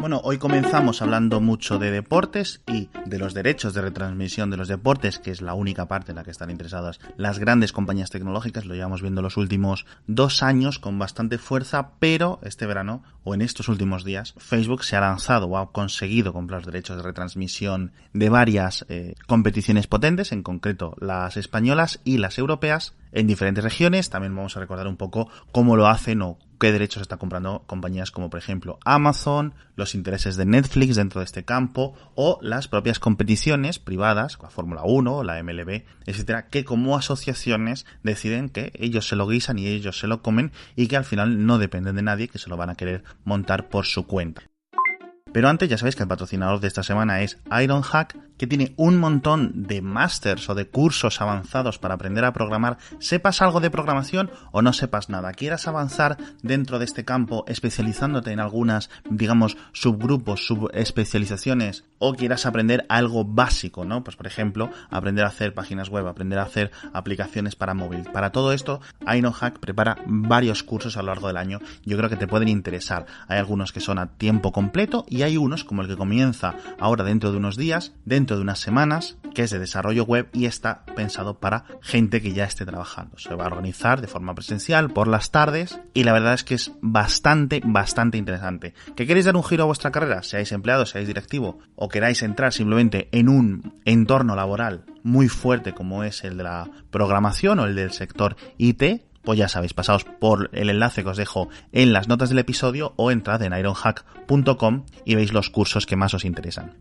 Bueno, hoy comenzamos hablando mucho de deportes y de los derechos de retransmisión de los deportes, que es la única parte en la que están interesadas las grandes compañías tecnológicas. Lo llevamos viendo los últimos 2 años con bastante fuerza, pero este verano o en estos últimos días Facebook se ha lanzado o ha conseguido comprar los derechos de retransmisión de varias competiciones potentes, en concreto las españolas y las europeas, en diferentes regiones. También vamos a recordar un poco cómo lo hacen o qué derechos está comprando compañías como por ejemplo Amazon, los intereses de Netflix dentro de este campo o las propias competiciones privadas, la Fórmula 1, la MLB, etcétera, que como asociaciones deciden que ellos se lo guisan y ellos se lo comen y que al final no dependen de nadie, que se lo van a querer montar por su cuenta. Pero antes ya sabéis que el patrocinador de esta semana es Ironhack, que tiene un montón de másters o de cursos avanzados para aprender a programar, sepas algo de programación o no sepas nada. Quieras avanzar dentro de este campo especializándote en algunas, digamos, subgrupos, subespecializaciones, o quieras aprender algo básico, ¿no? Pues por ejemplo, aprender a hacer páginas web, aprender a hacer aplicaciones para móvil. Para todo esto, Ironhack prepara varios cursos a lo largo del año. Yo creo que te pueden interesar. Hay algunos que son a tiempo completo y hay unos, como el que comienza ahora dentro de unos días, dentro de unas semanas, que es de desarrollo web y está pensado para gente que ya esté trabajando. Se va a organizar de forma presencial por las tardes y la verdad es que es bastante interesante. ¿Que queréis dar un giro a vuestra carrera? Seáis empleado, seáis directivo o queráis entrar simplemente en un entorno laboral muy fuerte como es el de la programación o el del sector IT, pues ya sabéis, pasaos por el enlace que os dejo en las notas del episodio o entrad en ironhack.com y veis los cursos que más os interesan.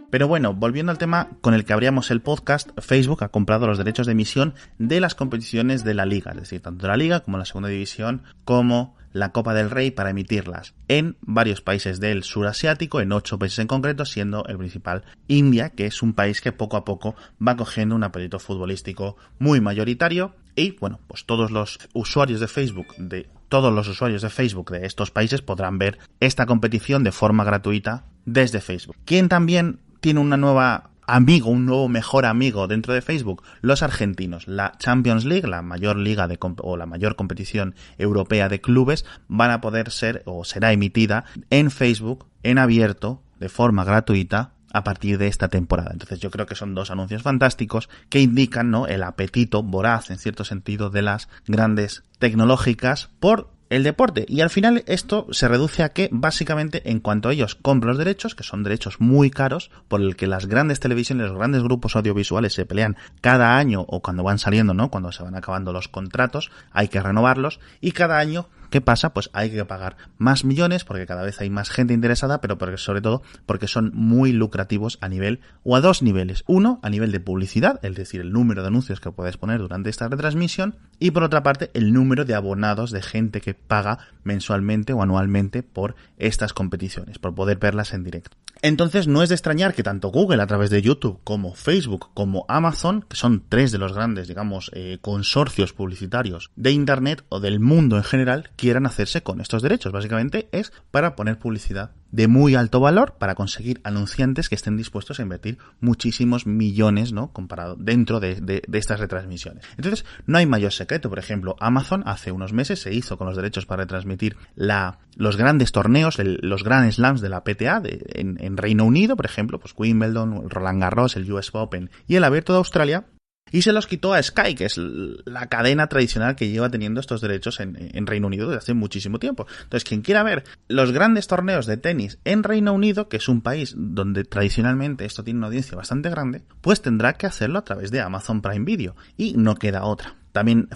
Pero bueno, volviendo al tema con el que abríamos el podcast, Facebook ha comprado los derechos de emisión de las competiciones de la Liga, es decir, tanto de la Liga como la Segunda División como la Copa del Rey, para emitirlas en varios países del sur asiático, en 8 países en concreto, siendo el principal India, que es un país que poco a poco va cogiendo un apetito futbolístico muy mayoritario. Y bueno, pues todos los usuarios de Facebook de estos países podrán ver esta competición de forma gratuita desde Facebook. ¿Quién también tiene un nuevo mejor amigo dentro de Facebook? Los argentinos. La Champions League, la mayor liga o la mayor competición europea de clubes, van a poder ser o será emitida en Facebook en abierto de forma gratuita a partir de esta temporada. Entonces yo creo que son 2 anuncios fantásticos que indican, ¿no?, el apetito voraz en cierto sentido de las grandes tecnológicas por el deporte. Y al final esto se reduce a que básicamente en cuanto ellos compran los derechos, que son derechos muy caros, por el que las grandes televisiones, los grandes grupos audiovisuales se pelean cada año o cuando van saliendo, ¿no?, cuando se van acabando los contratos, hay que renovarlos y cada año, ¿qué pasa? Pues hay que pagar más millones porque cada vez hay más gente interesada, pero sobre todo porque son muy lucrativos a 2 niveles. Uno, a nivel de publicidad, es decir, el número de anuncios que puedes poner durante esta retransmisión, y por otra parte, el número de abonados, de gente que paga mensualmente o anualmente por estas competiciones, por poder verlas en directo. Entonces no es de extrañar que tanto Google a través de YouTube como Facebook como Amazon, que son 3 de los grandes, digamos, consorcios publicitarios de Internet o del mundo en general, quieran hacerse con estos derechos. Básicamente es para poner publicidad de muy alto valor, para conseguir anunciantes que estén dispuestos a invertir muchísimos millones, ¿no?, comparado dentro de estas retransmisiones. Entonces no hay mayor secreto. Por ejemplo, Amazon hace unos meses se hizo con los derechos para retransmitir los grandes torneos, los Grand Slams de la PTA en Reino Unido, por ejemplo, pues Wimbledon, Roland Garros, el US Open y el Abierto de Australia, y se los quitó a Sky, que es la cadena tradicional que lleva teniendo estos derechos en Reino Unido desde hace muchísimo tiempo. Entonces, quien quiera ver los grandes torneos de tenis en Reino Unido, que es un país donde tradicionalmente esto tiene una audiencia bastante grande, pues tendrá que hacerlo a través de Amazon Prime Video, y no queda otra. También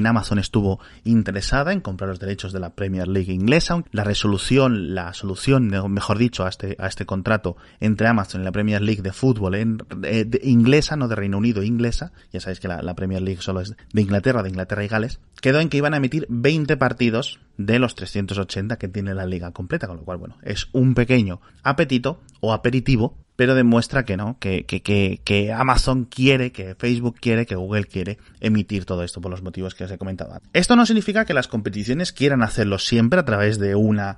Amazon estuvo interesada en comprar los derechos de la Premier League inglesa. La solución, mejor dicho, a este contrato entre Amazon y la Premier League de fútbol inglesa, no de Reino Unido, inglesa, ya sabéis que la Premier League solo es de Inglaterra y Gales, quedó en que iban a emitir 20 partidos de los 380 que tiene la liga completa, con lo cual, bueno, es un pequeño apetito o aperitivo, pero demuestra que no, que Amazon quiere, que Facebook quiere, que Google quiere emitir todo esto por los motivos que os he comentado antes. Esto no significa que las competiciones quieran hacerlo siempre a través de una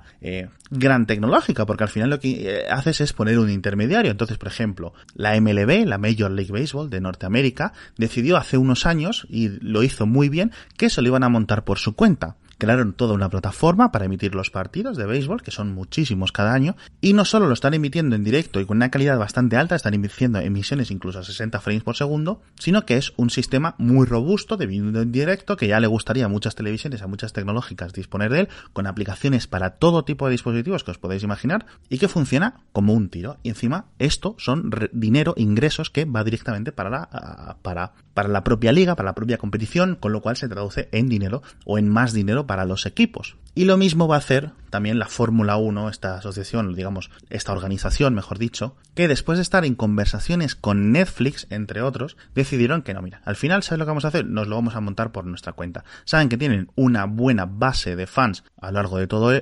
gran tecnológica, porque al final lo que haces es poner un intermediario. Entonces, por ejemplo, la MLB, la Major League Baseball de Norteamérica, decidió hace unos años, y lo hizo muy bien, que se lo iban a montar por su cuenta. crearon toda una plataforma para emitir los partidos de béisbol, que son muchísimos cada año, y no solo lo están emitiendo en directo y con una calidad bastante alta, están emitiendo emisiones incluso a 60 frames por segundo, sino que es un sistema muy robusto de vídeo en directo que ya le gustaría a muchas televisiones, a muchas tecnológicas disponer de él, con aplicaciones para todo tipo de dispositivos que os podéis imaginar, y que funciona como un tiro. Y encima esto son dinero, ingresos que va directamente para la propia liga, para la propia competición, con lo cual se traduce en dinero o en más dinero para los equipos. Y lo mismo va a hacer también la Fórmula 1, esta asociación, digamos, esta organización, mejor dicho, que después de estar en conversaciones con Netflix, entre otros, decidieron que no, mira, al final, ¿sabes lo que vamos a hacer? Nos lo vamos a montar por nuestra cuenta. Saben que tienen una buena base de fans a lo largo de todo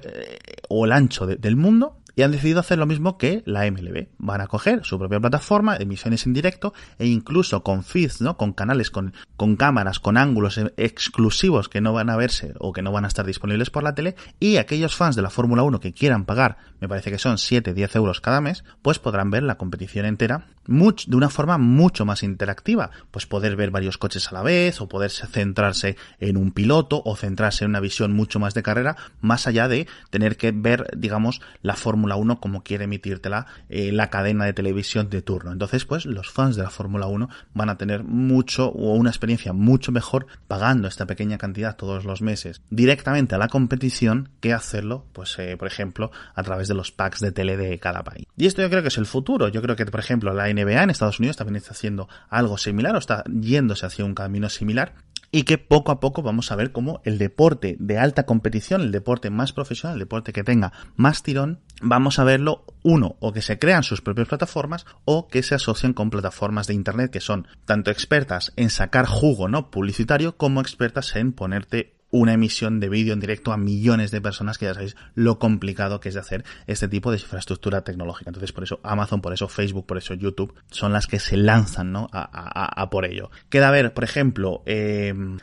o el ancho del mundo, y han decidido hacer lo mismo que la MLB. Van a coger su propia plataforma, emisiones en directo, e incluso con feeds, ¿no? Con canales, con cámaras, con ángulos exclusivos que no van a verse o que no van a estar disponibles por la tele, y aquellos fans de la Fórmula 1 que quieran pagar, me parece que son 7-10 euros cada mes, pues podrán ver la competición entera de una forma mucho más interactiva. Pues poder ver varios coches a la vez, o poder centrarse en un piloto, o centrarse en una visión mucho más de carrera, más allá de tener que ver, digamos, la Fórmula 1 como quiere emitírtela la cadena de televisión de turno. Entonces, pues los fans de la Fórmula 1 van a tener una experiencia mucho mejor pagando esta pequeña cantidad todos los meses directamente a la competición, que hacerlo, pues por ejemplo, a través de los packs de tele de cada país. Y esto yo creo que es el futuro. Yo creo que, por ejemplo, la NBA en Estados Unidos también está haciendo algo similar, o está yéndose hacia un camino similar, y que poco a poco vamos a ver cómo el deporte de alta competición, el deporte más profesional, el deporte que tenga más tirón, vamos a verlo, o que se crean sus propias plataformas, o que se asocian con plataformas de internet que son tanto expertas en sacar jugo, ¿no?, publicitario, como expertas en ponerte una emisión de vídeo en directo a millones de personas, que ya sabéis lo complicado que es de hacer este tipo de infraestructura tecnológica. Entonces, por eso Amazon, por eso Facebook, por eso YouTube son las que se lanzan, ¿no?, a por ello. Queda ver, por ejemplo,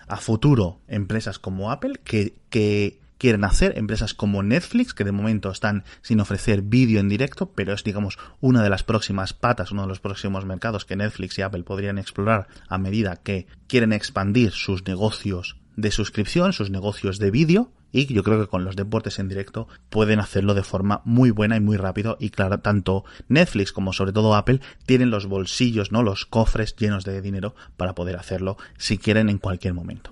a futuro, empresas como Apple que quieren hacer, empresas como Netflix, que de momento están sin ofrecer vídeo en directo, pero es, digamos, una de las próximas patas, uno de los próximos mercados que Netflix y Apple podrían explorar a medida que quieren expandir sus negocios de suscripción, sus negocios de vídeo, y yo creo que con los deportes en directo pueden hacerlo de forma muy buena y muy rápido. Y claro, tanto Netflix como sobre todo Apple tienen los bolsillos, ¿no?, los cofres llenos de dinero para poder hacerlo si quieren en cualquier momento.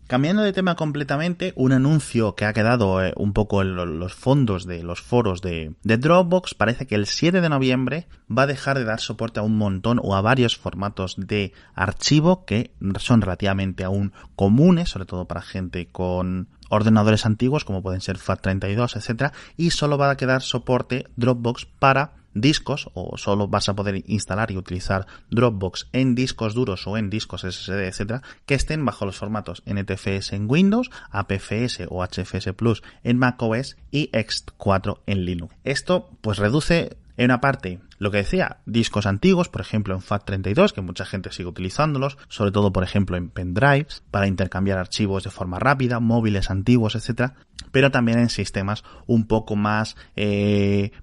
Cambiando de tema completamente, un anuncio que ha quedado un poco en los fondos de los foros de Dropbox. Parece que el 7 de noviembre va a dejar de dar soporte a un montón o a varios formatos de archivo que son relativamente aún comunes, sobre todo para gente con ordenadores antiguos como pueden ser FAT32, etcétera, y solo va a quedar soporte Dropbox para discos, o solo vas a poder instalar y utilizar Dropbox en discos duros o en discos SSD, etcétera, que estén bajo los formatos NTFS en Windows, APFS o HFS Plus en macOS y Ext4 en Linux. Esto pues reduce en una parte, lo que decía, discos antiguos, por ejemplo en FAT32, que mucha gente sigue utilizándolos, sobre todo por ejemplo en pendrives, para intercambiar archivos de forma rápida, móviles antiguos, etcétera, pero también en sistemas un poco más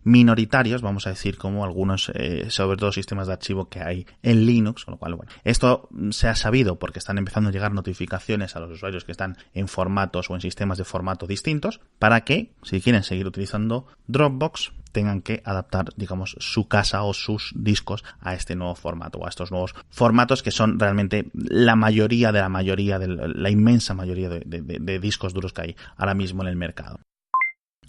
minoritarios, vamos a decir, como algunos, sobre todo sistemas de archivo que hay en Linux, con lo cual, bueno, esto se ha sabido porque están empezando a llegar notificaciones a los usuarios que están en formatos o en sistemas de formato distintos, para que, si quieren seguir utilizando Dropbox, tengan que adaptar, digamos, su casa o sus discos a este nuevo formato o a estos nuevos formatos que son realmente la inmensa mayoría de discos duros que hay ahora mismo en el mercado.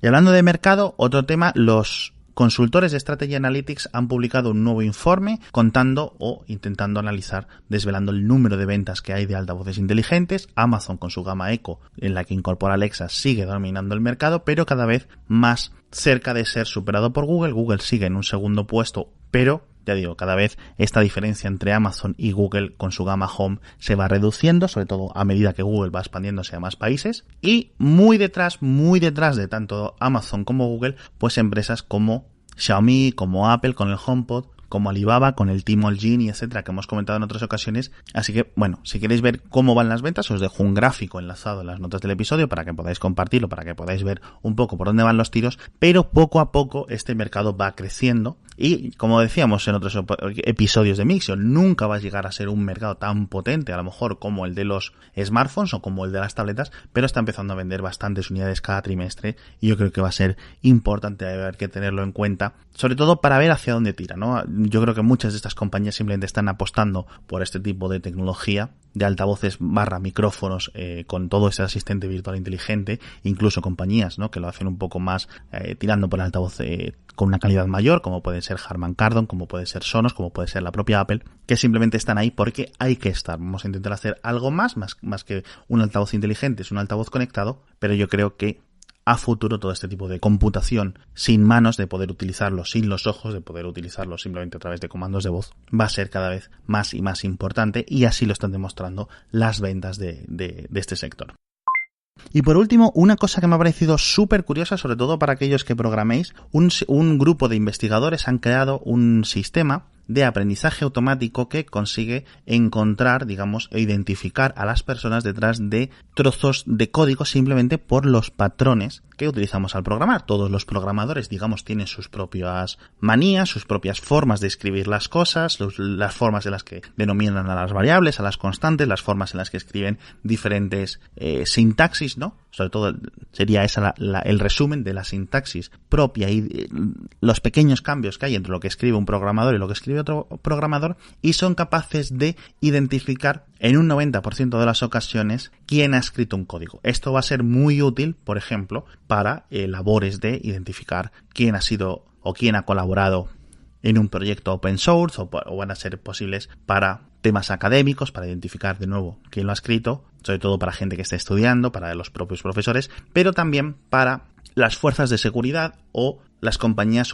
Y hablando de mercado, otro tema, los consultores de Strategy Analytics han publicado un nuevo informe contando o intentando analizar, desvelando el número de ventas que hay de altavoces inteligentes. Amazon con su gama Echo, en la que incorpora Alexa, sigue dominando el mercado, pero cada vez más cerca de ser superado por Google. Google sigue en un segundo puesto, pero ya digo, cada vez esta diferencia entre Amazon y Google con su gama Home se va reduciendo, sobre todo a medida que Google va expandiéndose a más países. Y muy detrás de tanto Amazon como Google, pues empresas como Xiaomi, como Apple con el HomePod, como Alibaba con el Tmall Genie, etcétera, que hemos comentado en otras ocasiones. Así que, bueno, si queréis ver cómo van las ventas, os dejo un gráfico enlazado en las notas del episodio para que podáis compartirlo, para que podáis ver un poco por dónde van los tiros, pero poco a poco este mercado va creciendo Y como decíamos en otros episodios de Mixio, nunca va a llegar a ser un mercado tan potente, a lo mejor como el de los smartphones o como el de las tabletas, pero está empezando a vender bastantes unidades cada trimestre y yo creo que va a ser importante haber que tenerlo en cuenta, sobre todo para ver hacia dónde tira, ¿no? Yo creo que muchas de estas compañías simplemente están apostando por este tipo de tecnología de altavoces / micrófonos con todo ese asistente virtual inteligente, incluso compañías, ¿no?, que lo hacen un poco más tirando por el altavoz con una calidad mayor, como puede ser Harman Kardon, como puede ser Sonos, como puede ser la propia Apple, que simplemente están ahí porque hay que estar. Vamos a intentar hacer algo más que un altavoz inteligente, es un altavoz conectado, pero yo creo que a futuro todo este tipo de computación sin manos, de poder utilizarlo sin los ojos, de poder utilizarlo simplemente a través de comandos de voz, va a ser cada vez más y más importante, y así lo están demostrando las ventas de este sector. Y por último, una cosa que me ha parecido súper curiosa, sobre todo para aquellos que programéis, un grupo de investigadores han creado un sistema de aprendizaje automático que consigue encontrar, digamos, e identificar a las personas detrás de trozos de código simplemente por los patrones que utilizamos al programar. Todos los programadores, digamos, tienen sus propias manías, sus propias formas de escribir las cosas, las formas en las que denominan a las variables, a las constantes, las formas en las que escriben diferentes sintaxis, ¿no? Sobre todo sería esa el resumen de la sintaxis propia y los pequeños cambios que hay entre lo que escribe un programador y lo que escribe otro programador, y son capaces de identificar en un 90% de las ocasiones quién ha escrito un código. Esto va a ser muy útil, por ejemplo, para labores de identificar quién ha sido o quién ha colaborado en un proyecto open source, o van a ser posibles para temas académicos, para identificar de nuevo quién lo ha escrito, sobre todo para gente que esté estudiando, para los propios profesores, pero también para las fuerzas de seguridad o las compañías,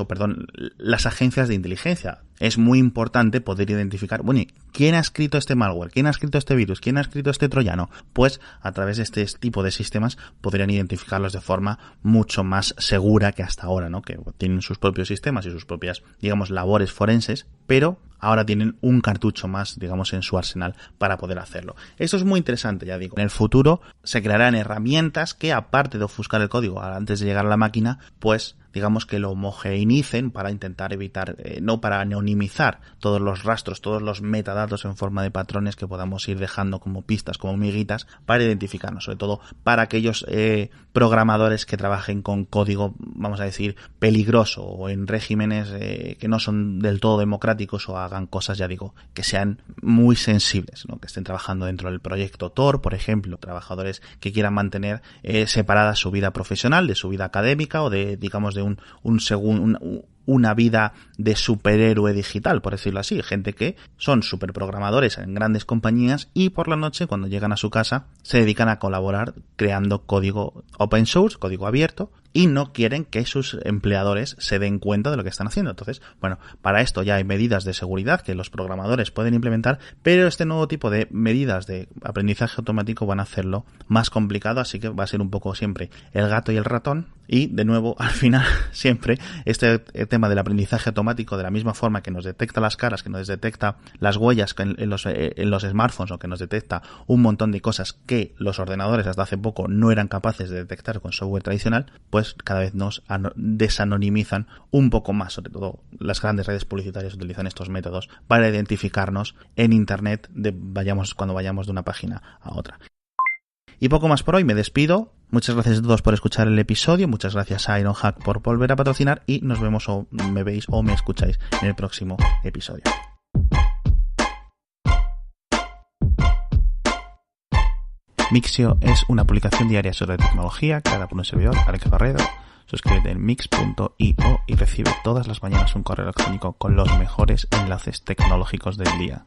las agencias de inteligencia. Es muy importante poder identificar, bueno, ¿quién ha escrito este malware? ¿Quién ha escrito este virus? ¿Quién ha escrito este troyano? Pues a través de este tipo de sistemas podrían identificarlos de forma mucho más segura que hasta ahora, ¿no? Que tienen sus propios sistemas y sus propias, digamos, labores forenses, pero ahora tienen un cartucho más, digamos, en su arsenal para poder hacerlo. Esto es muy interesante, ya digo. En el futuro se crearán herramientas que, aparte de ofuscar el código antes de llegar a la máquina, pues digamos que lo homogeneicen para intentar evitar, no para anonimizar todos los rastros, todos los metadatos en forma de patrones que podamos ir dejando como pistas, como miguitas, para identificarnos, sobre todo para aquellos programadores que trabajen con código, vamos a decir, peligroso, o en regímenes que no son del todo democráticos, o hagan cosas, ya digo, que sean muy sensibles, ¿no? Que estén trabajando dentro del proyecto Tor, por ejemplo, trabajadores que quieran mantener separada su vida profesional de su vida académica, o de, digamos, de una vida de superhéroe digital, por decirlo así. Gente que son superprogramadores en grandes compañías y por la noche, cuando llegan a su casa, se dedican a colaborar creando código open source, código abierto, y no quieren que sus empleadores se den cuenta de lo que están haciendo. Entonces, bueno, para esto ya hay medidas de seguridad que los programadores pueden implementar, pero este nuevo tipo de medidas de aprendizaje automático van a hacerlo más complicado, así que va a ser un poco siempre el gato y el ratón. Y, de nuevo, al final, siempre este tema del aprendizaje automático, de la misma forma que nos detecta las caras, que nos detecta las huellas en los smartphones, o que nos detecta un montón de cosas que los ordenadores hasta hace poco no eran capaces de detectar con software tradicional, pues cada vez nos desanonimizan un poco más. Sobre todo las grandes redes publicitarias utilizan estos métodos para identificarnos en Internet cuando vayamos de una página a otra. Y poco más por hoy, me despido. Muchas gracias a todos por escuchar el episodio, muchas gracias a Ironhack por volver a patrocinar, y nos vemos, o me veis o me escucháis en el próximo episodio. Mixio es una publicación diaria sobre tecnología creada por un servidor, Alex Barredo. Suscríbete en mix.io y recibe todas las mañanas un correo electrónico con los mejores enlaces tecnológicos del día.